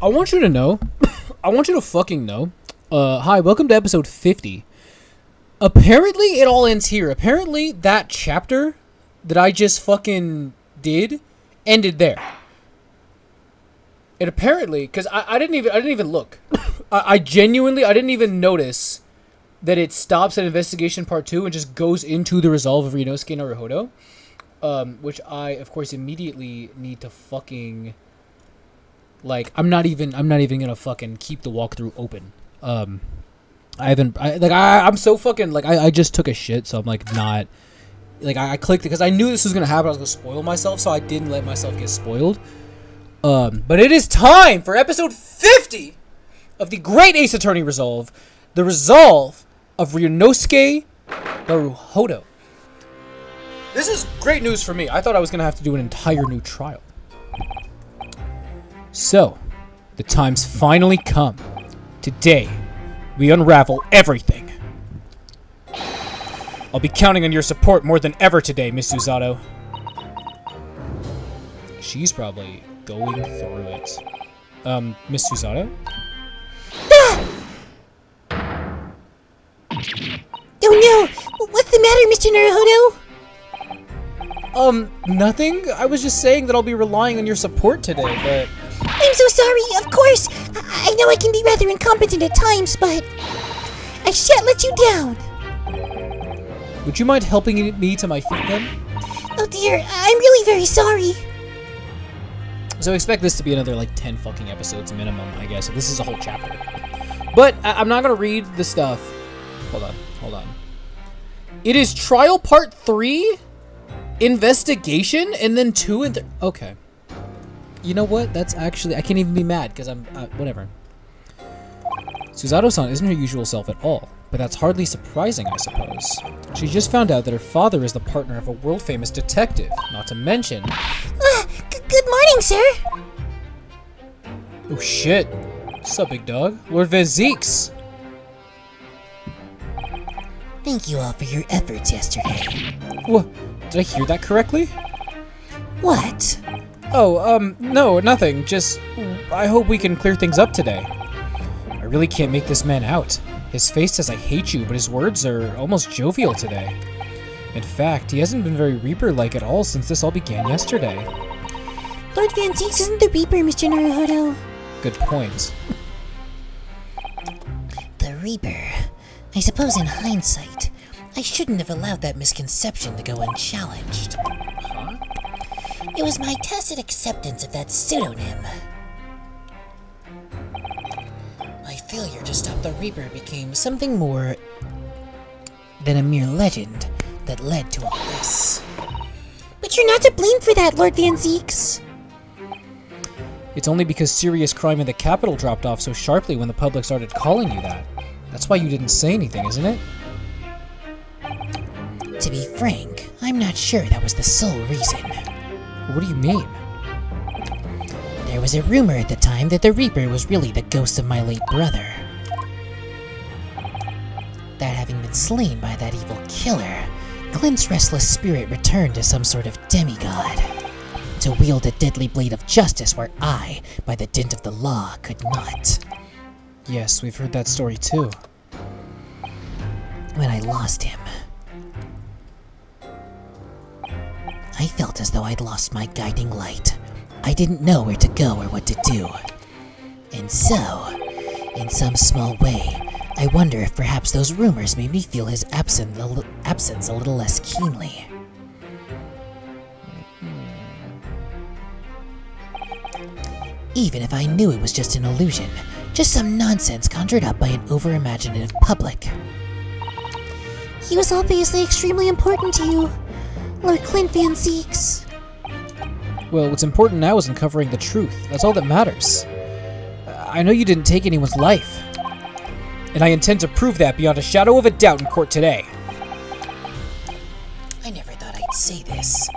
I want you to know. I want you to fucking know. Hi, welcome to episode 50. Apparently, it all ends here. Apparently, that chapter that I just fucking did ended there. And apparently, because I didn't even look. I genuinely didn't even notice that it stops at investigation part 2 and just goes into the resolve of Ryunosuke Naruhodo. Which I, of course, immediately need to fucking, like, I'm not even gonna fucking keep the walkthrough open. I'm so fucking, like, I just took a shit, so I'm, like, not, like, I clicked it, because I knew this was gonna happen, I was gonna spoil myself, so I didn't let myself get spoiled. But it is time for episode 50 of the Great Ace Attorney Resolve, the resolve of Ryunosuke Naruhodo. This is great news for me. I thought I was going to have to do an entire new trial. So, the time's finally come. Today, we unravel everything. I'll be counting on your support more than ever today, Miss Susato. She's probably going through it. Miss Susato? Oh no! What's the matter, Mr. Naruhodo? Nothing. I was just saying that I'll be relying on your support today, but... I'm so sorry, of course! I know I can be rather incompetent at times, but... I shan't let you down! Would you mind helping me to my feet, then? Oh dear, I'm really very sorry! So expect this to be another, like, 10 fucking episodes minimum, I guess, if this is a whole chapter. But I'm not gonna read the stuff. Hold on. It is trial part 3... investigation, and then 2 and 3. Okay. You know what? That's actually... I can't even be mad, because I'm... whatever. Susato-san isn't her usual self at all, but that's hardly surprising, I suppose. She just found out that her father is the partner of a world-famous detective, not to mention... Good morning, sir! Oh, shit. What's up, big dog? Lord Van Zeeks! Thank you all for your efforts yesterday. What? Did I hear that correctly? What? Oh, no, nothing. Just, I hope we can clear things up today. I really can't make this man out. His face says I hate you, but his words are almost jovial today. In fact, he hasn't been very Reaper-like at all since this all began yesterday. Lord Van Zeeks isn't the Reaper, Mr. Naruhodo. Good point. The Reaper. I suppose in hindsight, I shouldn't have allowed that misconception to go unchallenged. Huh? It was my tacit acceptance of that pseudonym. My failure to stop the Reaper became something more than a mere legend that led to all this. But you're not to blame for that, Lord Van Zeeks. It's only because serious crime in the capital dropped off so sharply when the public started calling you that. That's why you didn't say anything, isn't it? To be frank, I'm not sure that was the sole reason. What do you mean? There was a rumor at the time that the Reaper was really the ghost of my late brother. That having been slain by that evil killer, Clint's restless spirit returned to some sort of demigod, to wield a deadly blade of justice where I, by the dint of the law, could not. Yes, we've heard that story too. When I lost him, I felt as though I'd lost my guiding light. I didn't know where to go or what to do. And so, in some small way, I wonder if perhaps those rumors made me feel his absence a little less keenly. Even if I knew it was just an illusion, just some nonsense conjured up by an over-imaginative public. He was obviously extremely important to you, Lord Clint Van Zeeks. Well, what's important now is uncovering the truth. That's all that matters. I know you didn't take anyone's life. And I intend to prove that beyond a shadow of a doubt in court today. I never thought I'd say this,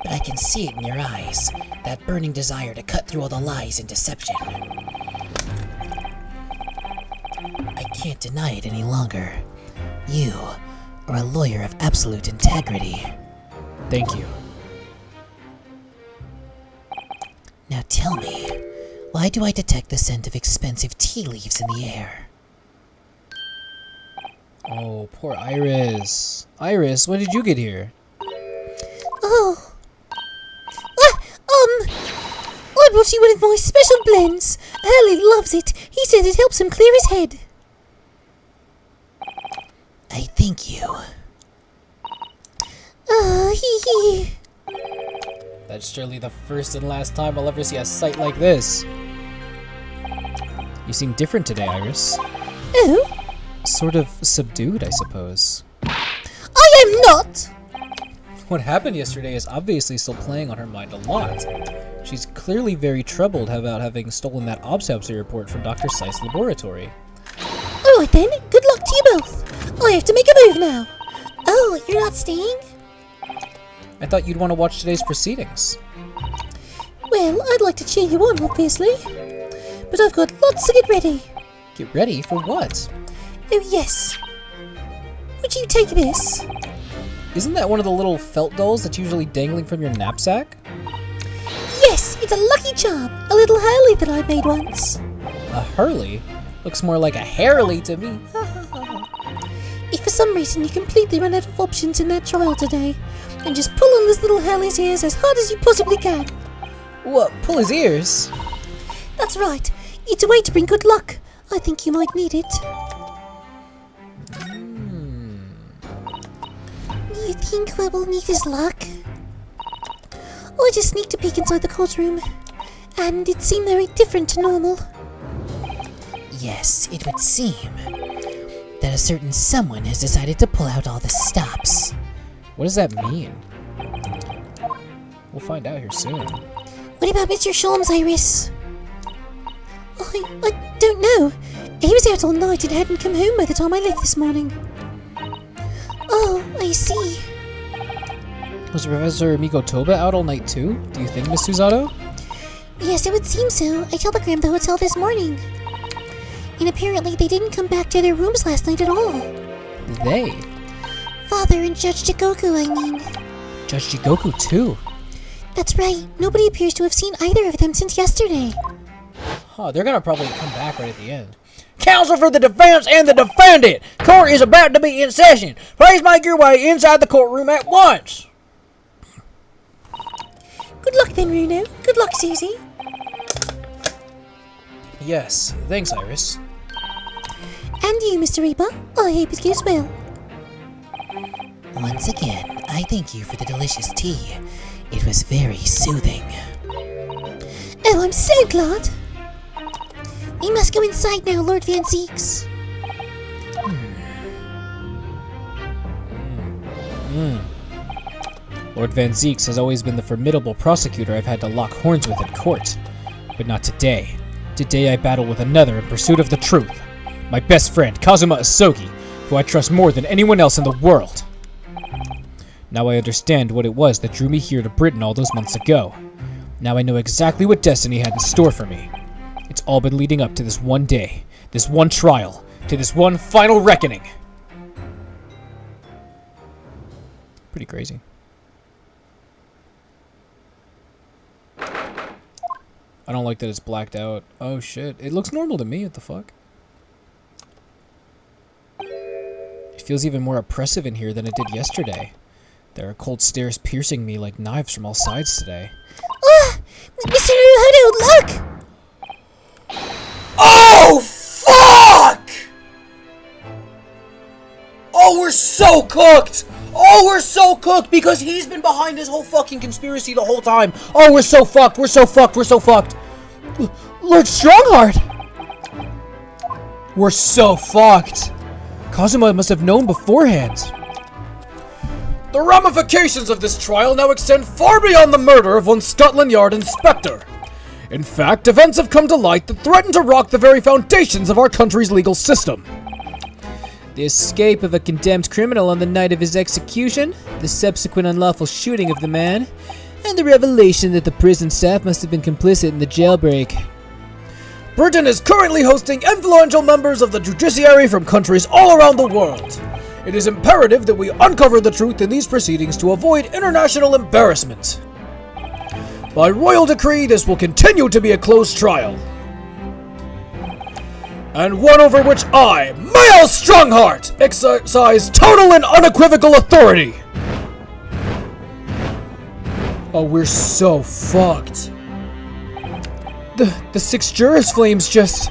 but I can see it in your eyes. That burning desire to cut through all the lies and deception. I can't deny it any longer. You are a lawyer of absolute integrity. Thank you. Now tell me, Why do I detect the scent of expensive tea leaves in the air? Oh, poor Iris. Iris, when did you get here? Oh. I brought you one of my special blends. Hurley loves it. He said it helps him clear his head. I thank you. Hee. That's surely the first and last time I'll ever see a sight like this. You seem different today, Iris. Oh? Sort of subdued, I suppose. I am not! What happened yesterday is obviously still playing on her mind a lot. She's clearly very troubled about having stolen that autopsy report from Dr. Seiss' laboratory. Alright then, good luck to you both. I have to make a move now. Oh, you're not staying? I thought you'd want to watch today's proceedings. Well, I'd like to cheer you on, obviously. But I've got lots to get ready. Get ready for what? Oh, yes. Would you take this? Isn't that one of the little felt dolls that's usually dangling from your knapsack? Yes, it's a lucky charm. A little Hurley that I made once. A Hurley? Looks more like a Hairley to me. If for some reason you completely run out of options in that trial today, then just pull on this little Hurley's ears as hard as you possibly can. What? Pull his ears? That's right. It's a way to bring good luck. I think you might need it. You think I will need his luck? I just sneaked a peek inside the courtroom, and it seemed very different to normal. Yes, it would seem that a certain someone has decided to pull out all the stops. What does that mean? We'll find out here soon. What about Mr. Sholmes, Iris? I don't know. He was out all night and hadn't come home by the time I left this morning. Oh, I see. Was Professor Mikotoba out all night too? Do you think, Miss Susato? Yes, it would seem so. I telegrammed the hotel this morning. And apparently they didn't come back to their rooms last night at all. They? Father and Judge Jigoku, I mean. Judge Jigoku too? That's right. Nobody appears to have seen either of them since yesterday. Huh, they're gonna probably come back right at the end. Counsel for the defense and the defendant! Court is about to be in session. Please make your way inside the courtroom at once. Good luck then, Runo. Good luck, Susie. Yes, thanks, Iris. And you, Mr. Reaper. I hope it goes well. Once again, I thank you for the delicious tea. It was very soothing. Oh, I'm so glad. We must go inside now, Lord Van Zeeks. Lord Van Zeeks has always been the formidable prosecutor I've had to lock horns with in court. But not today. Today I battle with another in pursuit of the truth. My best friend, Kazuma Asogi, who I trust more than anyone else in the world. Now I understand what it was that drew me here to Britain all those months ago. Now I know exactly what destiny had in store for me. It's all been leading up to this one day, this one trial, to this one final reckoning. Pretty crazy. I don't like that it's blacked out. Oh shit, it looks normal to me, what the fuck? It feels even more oppressive in here than it did yesterday. There are cold stares piercing me like knives from all sides today. Ah! Mr. Naruhodo, look! Oh, fuck! Oh, we're so cooked! Oh, we're so cooked because he's been behind this whole fucking conspiracy the whole time. Oh, we're so fucked, we're so fucked, we're so fucked. Lord Strongheart! We're so fucked. Kazuma must have known beforehand. The ramifications of this trial now extend far beyond the murder of one Scotland Yard inspector. In fact, events have come to light that threaten to rock the very foundations of our country's legal system. The escape of a condemned criminal on the night of his execution, the subsequent unlawful shooting of the man, and the revelation that the prison staff must have been complicit in the jailbreak. Britain is currently hosting influential members of the judiciary from countries all around the world. It is imperative that we uncover the truth in these proceedings to avoid international embarrassment. By royal decree, this will continue to be a closed trial. And one over which I, Mael Strongheart, exercise total and unequivocal authority. Oh, we're so fucked. The 6 jurors' flames just...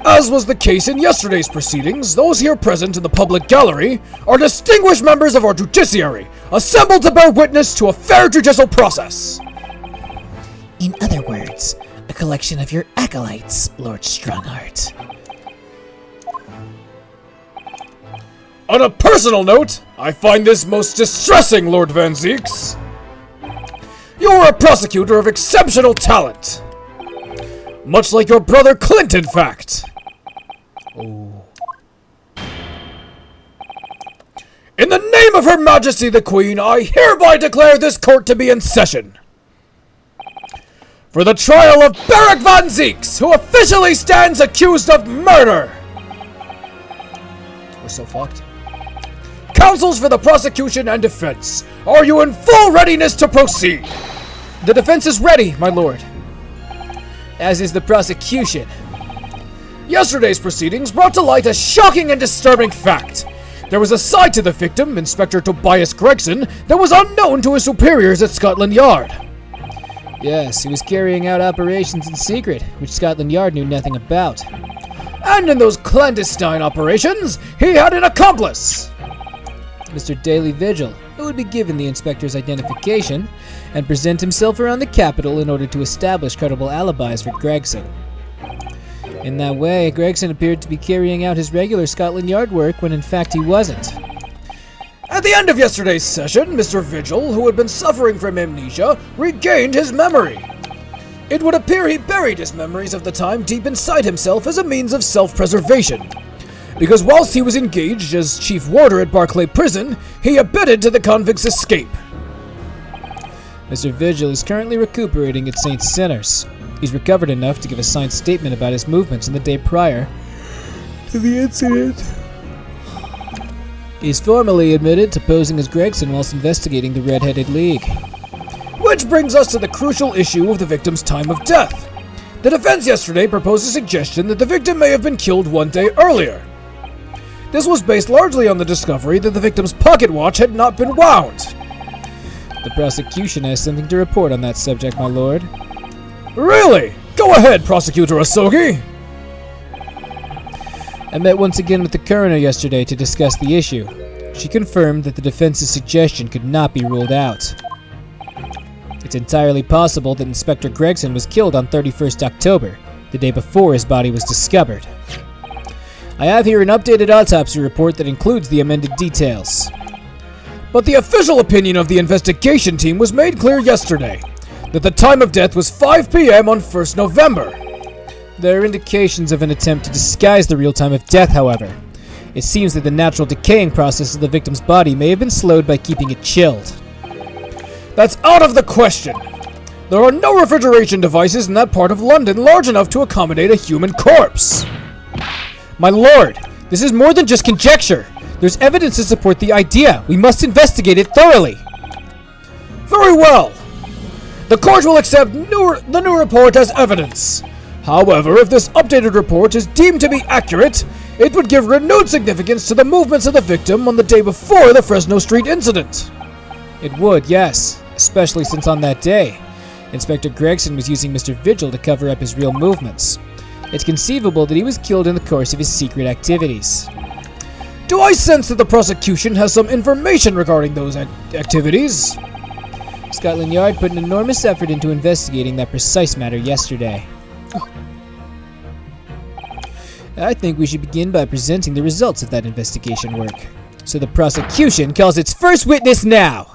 As was the case in yesterday's proceedings, those here present in the public gallery are distinguished members of our judiciary, assembled to bear witness to a fair judicial process. In other words, a collection of your acolytes, Lord Strongheart. On a personal note, I find this most distressing, Lord Van Zieks. You are a prosecutor of exceptional talent. Much like your brother Clint, in fact. Oh. In the name of Her Majesty the Queen, I hereby declare this court to be in session. For the trial of Beric Van Zieks, who officially stands accused of murder. We're so fucked. Counsels for the prosecution and defense, are you in full readiness to proceed? The defense is ready, my lord. As is the prosecution. Yesterday's proceedings brought to light a shocking and disturbing fact. There was a side to the victim, Inspector Tobias Gregson, that was unknown to his superiors at Scotland Yard. Yes, he was carrying out operations in secret, which Scotland Yard knew nothing about. And in those clandestine operations, he had an accomplice. Mr. Daily Vigil, who would be given the inspector's identification and present himself around the capital in order to establish credible alibis for Gregson. In that way, Gregson appeared to be carrying out his regular Scotland Yard work when in fact he wasn't. At the end of yesterday's session, Mr. Vigil, who had been suffering from amnesia, regained his memory. It would appear he buried his memories of the time deep inside himself as a means of self-preservation. Because whilst he was engaged as chief warder at Barclay Prison, he abetted to the convicts' escape. Mr. Vigil is currently recuperating at St. Sinners. He's recovered enough to give a signed statement about his movements in the day prior to the incident. He's formally admitted to posing as Gregson whilst investigating the Red-Headed League. Which brings us to the crucial issue of the victim's time of death. The defense yesterday proposed a suggestion that the victim may have been killed one day earlier. This was based largely on the discovery that the victim's pocket watch had not been wound. The prosecution has something to report on that subject, my lord. Really? Go ahead, Prosecutor Asogi! I met once again with the coroner yesterday to discuss the issue. She confirmed that the defense's suggestion could not be ruled out. It's entirely possible that Inspector Gregson was killed on 31st October, the day before his body was discovered. I have here an updated autopsy report that includes the amended details. But the official opinion of the investigation team was made clear yesterday, that the time of death was 5 p.m. on 1st November. There are indications of an attempt to disguise the real time of death, however. It seems that the natural decaying process of the victim's body may have been slowed by keeping it chilled. That's out of the question. There are no refrigeration devices in that part of London large enough to accommodate a human corpse. My lord, this is more than just conjecture. There's evidence to support the idea. We must investigate it thoroughly. Very well. The court will accept the new report as evidence. However, if this updated report is deemed to be accurate, it would give renewed significance to the movements of the victim on the day before the Fresno Street incident. It would, yes, especially since on that day, Inspector Gregson was using Mr. Vigil to cover up his real movements. It's conceivable that he was killed in the course of his secret activities. Do I sense that the prosecution has some information regarding those activities? Scotland Yard put an enormous effort into investigating that precise matter yesterday. I think we should begin by presenting the results of that investigation work. So the prosecution calls its first witness now!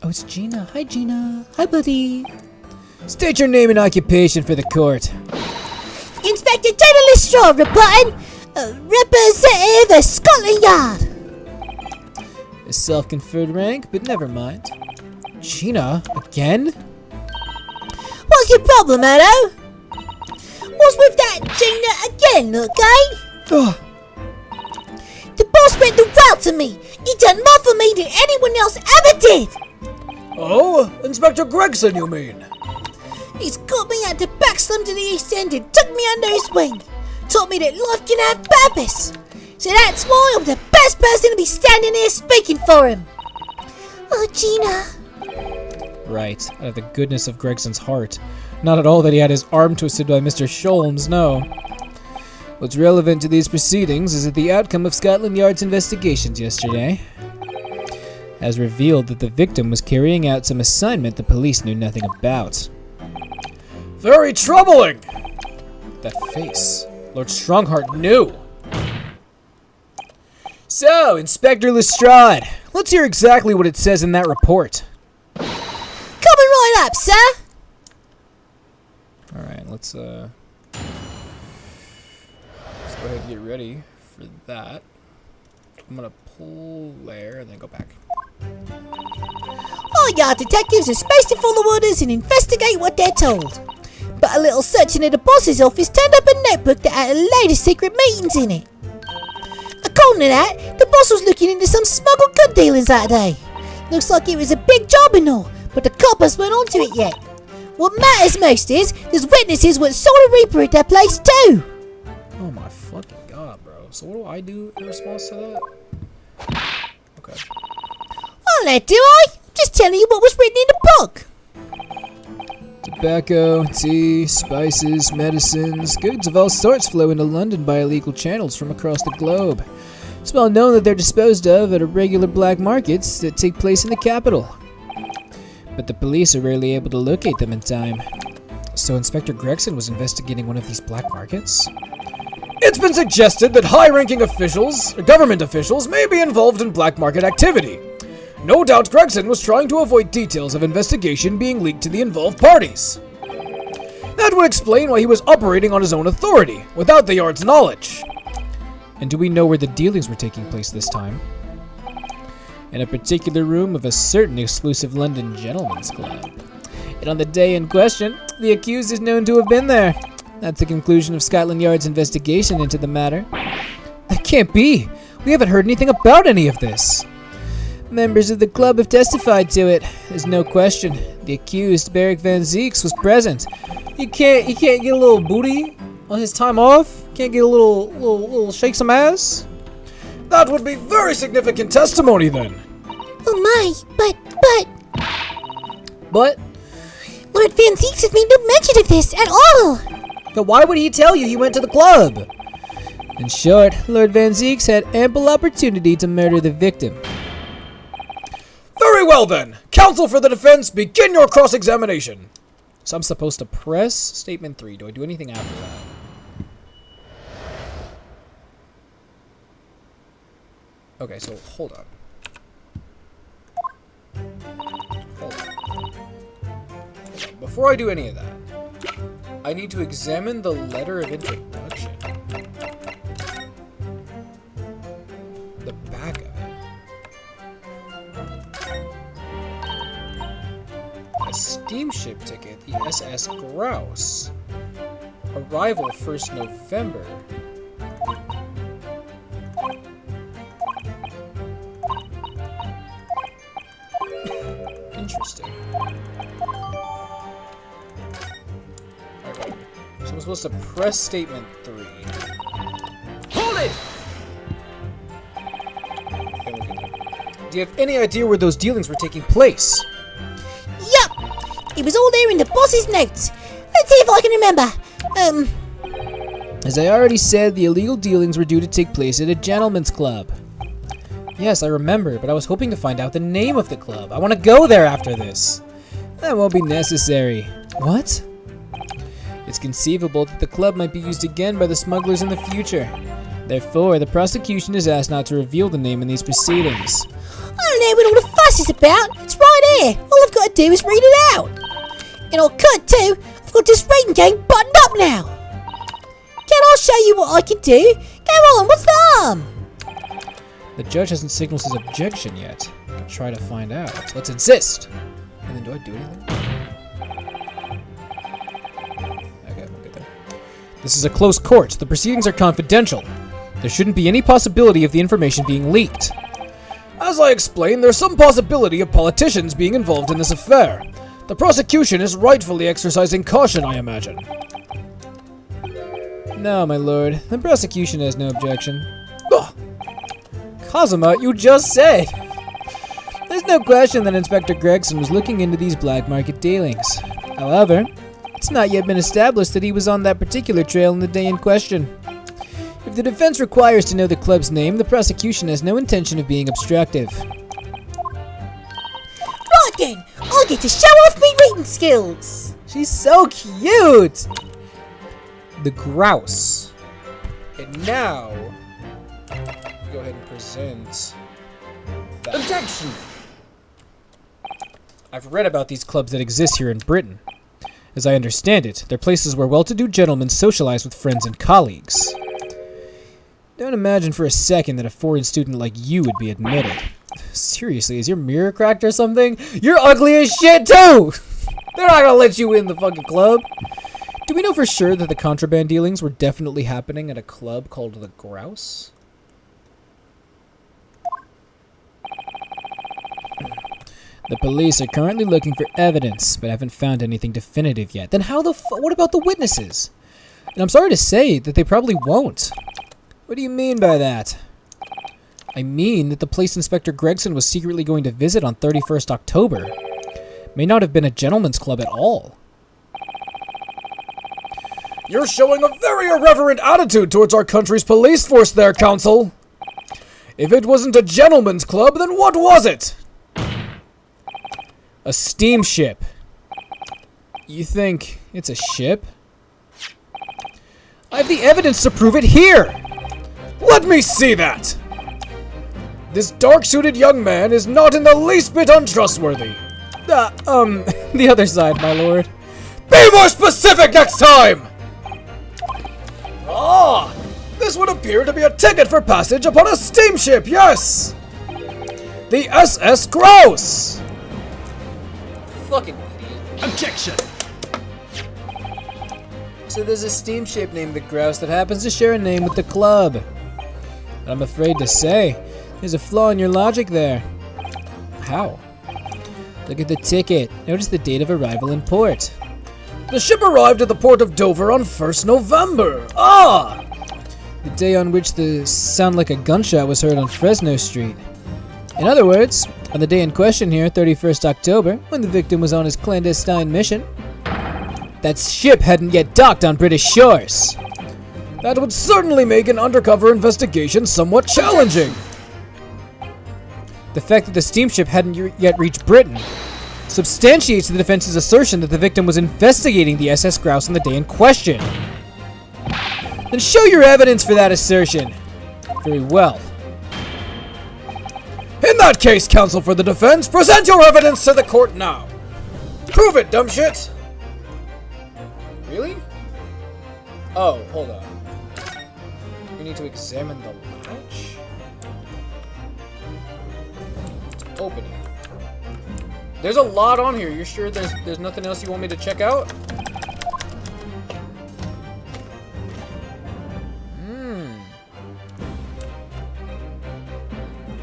Oh, it's Gina. Hi, Gina. Hi, buddy. State your name and occupation for the court. Inspector Dana Lestraw reporting, representative of Scotland Yard. A self-conferred rank, but never mind. Gina? Again? What's your problem, Edo? What's with that Gina again, okay? The boss went the route to me. He done more for me than anyone else ever did. Oh, Inspector Gregson, you mean? He's got me out to Baxlam to the East End and took me under his wing. Taught me that life can have purpose. So that's why I'm the best person to be standing here speaking for him. Oh, Gina. Right, out of the goodness of Gregson's heart. Not at all that he had his arm twisted by Mr. Sholmes, no. What's relevant to these proceedings is that the outcome of Scotland Yard's investigations yesterday has revealed that the victim was carrying out some assignment the police knew nothing about. Very troubling! That face. Lord Strongheart knew. So, Inspector Lestrade, let's hear exactly what it says in that report. Coming right up, sir. Alright, let's go ahead and get ready for that. I'm gonna pull there and then go back. Our yard detectives are supposed to follow orders and investigate what they're told. But a little searching at the boss's office turned up a notebook that had a load of secret meetings in it. According to that, the boss was looking into some smuggled gun dealings that day. Looks like it was a big job and all, but the coppers weren't onto it yet. What matters most is there's witnesses what saw the Reaper at that place too. Oh my fucking god, bro. So what do I do in response to that? Okay. Oh, that do I? Just telling you what was written in the book. Tobacco, tea, spices, medicines, goods of all sorts flow into London by illegal channels from across the globe. It's well known that they're disposed of at irregular black markets that take place in the capital. But the police are rarely able to locate them in time. So Inspector Gregson was investigating one of these black markets? It's been suggested that high-ranking officials, government officials, may be involved in black market activity. No doubt Gregson was trying to avoid details of investigation being leaked to the involved parties. That would explain why he was operating on his own authority, without the Yard's knowledge. And do we know where the dealings were taking place this time? In a particular room of a certain exclusive London gentleman's club. And on the day in question, the accused is known to have been there. That's the conclusion of Scotland Yard's investigation into the matter. That can't be! We haven't heard anything about any of this. Members of the club have testified to it. There's no question. The accused, Beric Van Zeeks, was present. He can't get a little booty on his time off? Can't get a little shake some ass? That would be very significant testimony then. Oh my, but... But? Lord Van Zeeks has made no mention of this at all. But why would he tell you he went to the club? In short, Lord Van Zeeks had ample opportunity to murder the victim. Very well then. Counsel for the defense, begin your cross-examination. So I'm supposed to press statement 3. Do I do anything after that? Okay, so hold on. Before I do any of that, I need to examine the letter of introduction. The back of it. A steamship ticket, the SS Grouse. Arrival 1st November. Interesting. Okay. So I'm supposed to press statement 3. Hold it! Okay, look at that. Do you have any idea where those dealings were taking place? Yup! It was all there in the boss's notes. Let's see if I can remember. As I already said, the illegal dealings were due to take place at a gentleman's club. Yes, I remember, but I was hoping to find out the name of the club. I want to go there after this. That won't be necessary. What? It's conceivable that the club might be used again by the smugglers in the future. Therefore, the prosecution is asked not to reveal the name in these proceedings. I don't know what all the fuss is about. It's right here. All I've got to do is read it out. And I'll cut too. I've got this reading game buttoned up now. Can I show you what I can do? Go on, what's the harm? The judge hasn't signaled his objection yet. I can try to find out. Let's insist. And then do I do anything? Okay, we'll get there. This is a closed court. The proceedings are confidential. There shouldn't be any possibility of the information being leaked. As I explained, there's some possibility of politicians being involved in this affair. The prosecution is rightfully exercising caution, I imagine. No, my lord. The prosecution has no objection. Ugh. Kazuma, you just said! There's no question that Inspector Gregson was looking into these black market dealings. However, it's not yet been established that he was on that particular trail on the day in question. If the defense requires to know the club's name, the prosecution has no intention of being obstructive. Right then, I get to show off me reading skills. She's so cute! The grouse. And now, go ahead and present that. Objection! I've read about these clubs that exist here in Britain. As I understand it, they're places where well-to-do gentlemen socialize with friends and colleagues. Don't imagine for a second that a foreign student like you would be admitted. Seriously, is your mirror cracked or something? You're ugly as shit too! They're not gonna let you in the fucking club. Do we know for sure that the contraband dealings were definitely happening at a club called the Grouse? The police are currently looking for evidence, but haven't found anything definitive yet. Then how the what about the witnesses? And I'm sorry to say that they probably won't. What do you mean by that? I mean that the place Inspector Gregson was secretly going to visit on 31st October may not have been a gentleman's club at all. You're showing a very irreverent attitude towards our country's police force there, Counsel. If it wasn't a gentleman's club, then what was it? A steamship. You think it's a ship? I have the evidence to prove it here! Let me see that! This dark-suited young man is not in the least bit untrustworthy. The other side, my lord. Be more specific next time! Ah! This would appear to be a ticket for passage upon a steamship, yes! The SS Grouse! Fucking idiot. Objection! So there's a steamship named the Grouse that happens to share a name with the club. But I'm afraid to say, there's a flaw in your logic there. How? Look at the ticket. Notice the date of arrival in port. The ship arrived at the port of Dover on 1st November. Ah! The day on which the sound like a gunshot was heard on Fresno Street. In other words, on the day in question here, 31st October, when the victim was on his clandestine mission, that ship hadn't yet docked on British shores. That would certainly make an undercover investigation somewhat challenging. The fact that the steamship hadn't yet reached Britain substantiates the defense's assertion that the victim was investigating the SS Grouse on the day in question. Then show your evidence for that assertion. Very well. In that case, counsel for the defense, present your evidence to the court now. Prove it, dumb shit. Really? Oh, hold on. We need to examine the latch? Open it. There's a lot on here. You're sure there's nothing else you want me to check out?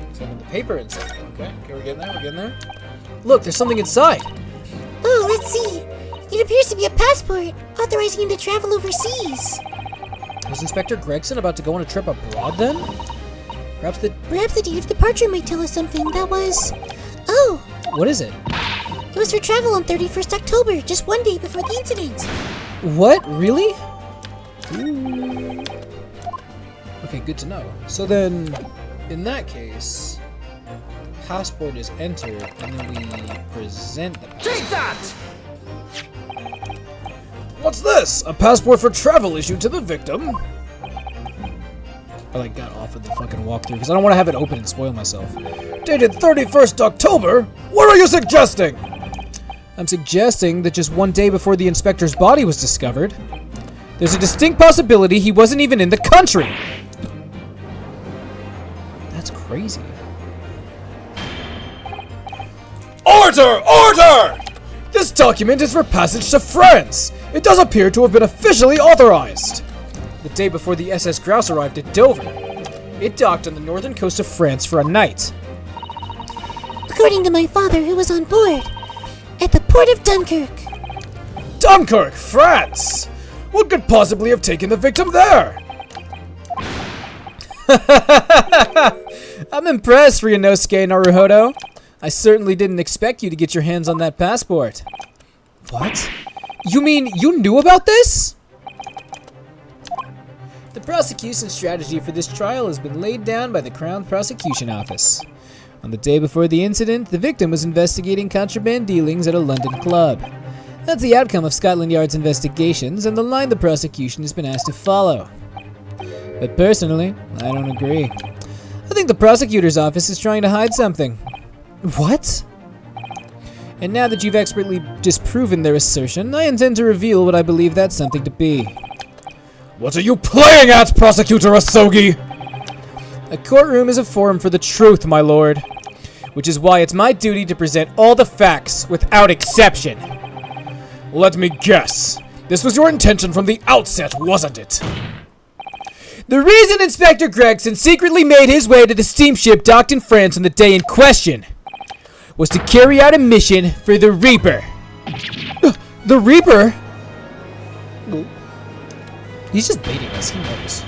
Examine the paper inside. Okay, we're getting there, we're getting there. Look, there's something inside. Oh, let's see. It appears to be a passport, authorizing him to travel overseas. Was Inspector Gregson about to go on a trip abroad then? Perhaps the... Perhaps the date of departure might tell us something. That was... Oh, What is it? it was for travel on 31st October, just one day before the incident. What? Really? Okay, good to know. So then, in that case, the passport is entered, and then we present the passport. Take that! What's this? A passport for travel issued to the victim? I got off of the fucking walkthrough because I don't want to have it open and spoil myself. Dated 31st October? What are you suggesting? I'm suggesting that just one day before the inspector's body was discovered, there's a distinct possibility he wasn't even in the country. That's crazy. Order! Order! This document is for passage to France. It does appear to have been officially authorized. The day before the SS Grouse arrived at Dover, it docked on the northern coast of France for a night. according to my father, who was on board at the port of Dunkirk. Dunkirk, France! What could possibly have taken the victim there? I'm impressed, Ryunosuke Naruhodo. I certainly didn't expect you to get your hands on that passport. What? You mean you knew about this? The prosecution strategy for this trial has been laid down by the Crown Prosecution Office. On the day before the incident, the victim was investigating contraband dealings at a London club. That's the outcome of Scotland Yard's investigations and the line the prosecution has been asked to follow. But personally, I don't agree. I think the prosecutor's office is trying to hide something. What? And now that you've expertly disproven their assertion, I intend to reveal what I believe that something to be. What are you playing at, Prosecutor Asogi? A courtroom is a forum for the truth, my lord. Which is why it's my duty to present all the facts without exception. Let me guess. This was your intention from the outset, wasn't it? The reason Inspector Gregson secretly made his way to the steamship docked in France on the day in question was to carry out a mission for the Reaper. The Reaper? He's just baiting us, he knows.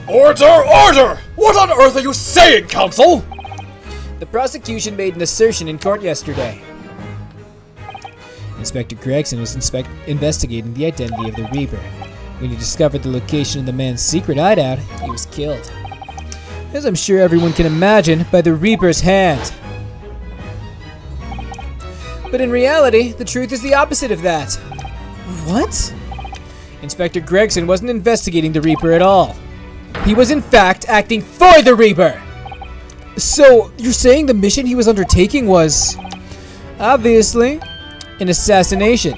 Order! Order! What on earth are you saying, Counsel? The prosecution made an assertion in court yesterday. Inspector Gregson was investigating the identity of the Reaper. When he discovered the location of the man's secret hideout, he was killed. As I'm sure everyone can imagine, by the Reaper's hand. But in reality, the truth is the opposite of that. What? Inspector Gregson wasn't investigating the Reaper at all. He was in fact acting for the Reaper! So, you're saying the mission he was undertaking was... Obviously, an assassination.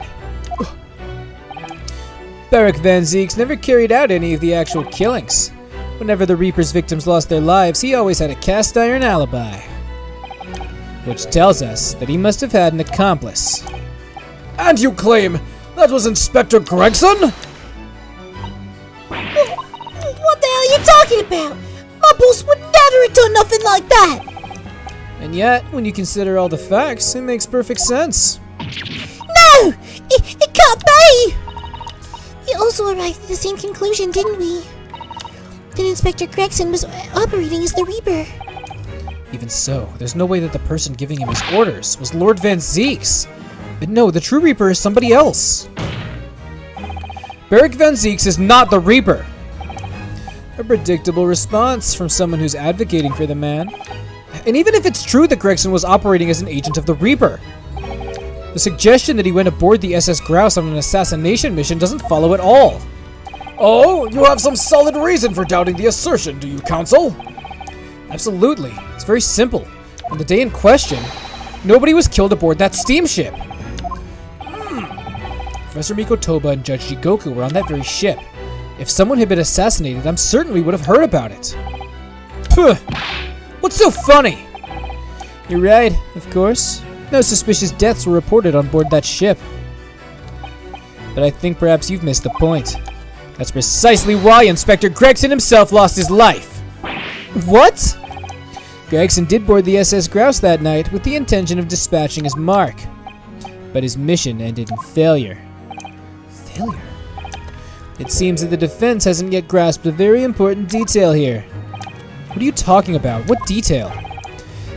Beric Van Zieks never carried out any of the actual killings. Whenever the Reaper's victims lost their lives, he always had a cast iron alibi. Which tells us that he must have had an accomplice. And you claim that was Inspector Gregson? What the hell are you talking about? My boss would never have done nothing like that! And yet, when you consider all the facts, it makes perfect sense. No! It can't be! We also arrived at the same conclusion, didn't we? That Inspector Gregson was operating as the Reaper. Even so, there's no way that the person giving him his orders was Lord Van Zieks. But no, the true Reaper is somebody else. Beric Van Zieks is not the Reaper. A predictable response from someone who's advocating for the man. And even if it's true that Gregson was operating as an agent of the Reaper, the suggestion that he went aboard the SS Grouse on an assassination mission doesn't follow at all. Oh, you have some solid reason for doubting the assertion, do you, Counsel? Absolutely. It's very simple. On the day in question, nobody was killed aboard that steamship. Professor Mikotoba and Judge Jigoku were on that very ship. If someone had been assassinated, I'm certain we would have heard about it. Phew. What's so funny? You're right, of course. No suspicious deaths were reported on board that ship. But I think perhaps you've missed the point. That's precisely why Inspector Gregson himself lost his life. What? Gregson did board the SS Grouse that night with the intention of dispatching his mark. But his mission ended in failure. Failure? It seems that the defense hasn't yet grasped a very important detail here. What are you talking about? What detail?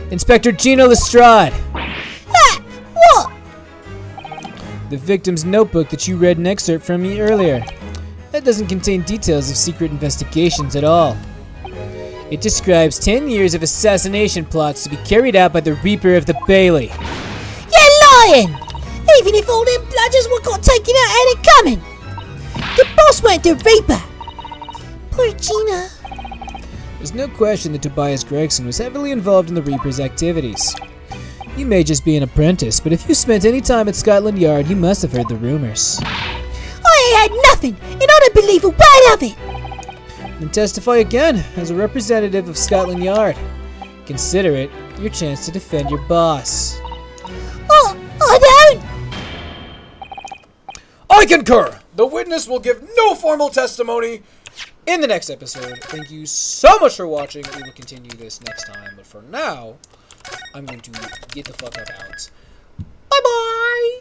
Inspector Gino Lestrade! Ah! What? The victim's notebook that you read an excerpt from me earlier. That doesn't contain details of secret investigations at all. It describes 10 years of assassination plots to be carried out by the Reaper of the Bailey. You're lying! Even if all them bludgers were got taken out, had it coming! The boss went the Reaper! Poor Gina. There's no question that Tobias Gregson was heavily involved in the Reaper's activities. You may just be an apprentice, but if you spent any time at Scotland Yard, you must have heard the rumors. I ain't had nothing, and I don't believe a word of it! Then testify again, as a representative of Scotland Yard. Consider it your chance to defend your boss. Oh, I don't! I concur! The witness will give no formal testimony. In the next episode, thank you so much for watching. We will continue this next time, but for now, I'm going to get the fuck up out. Bye bye.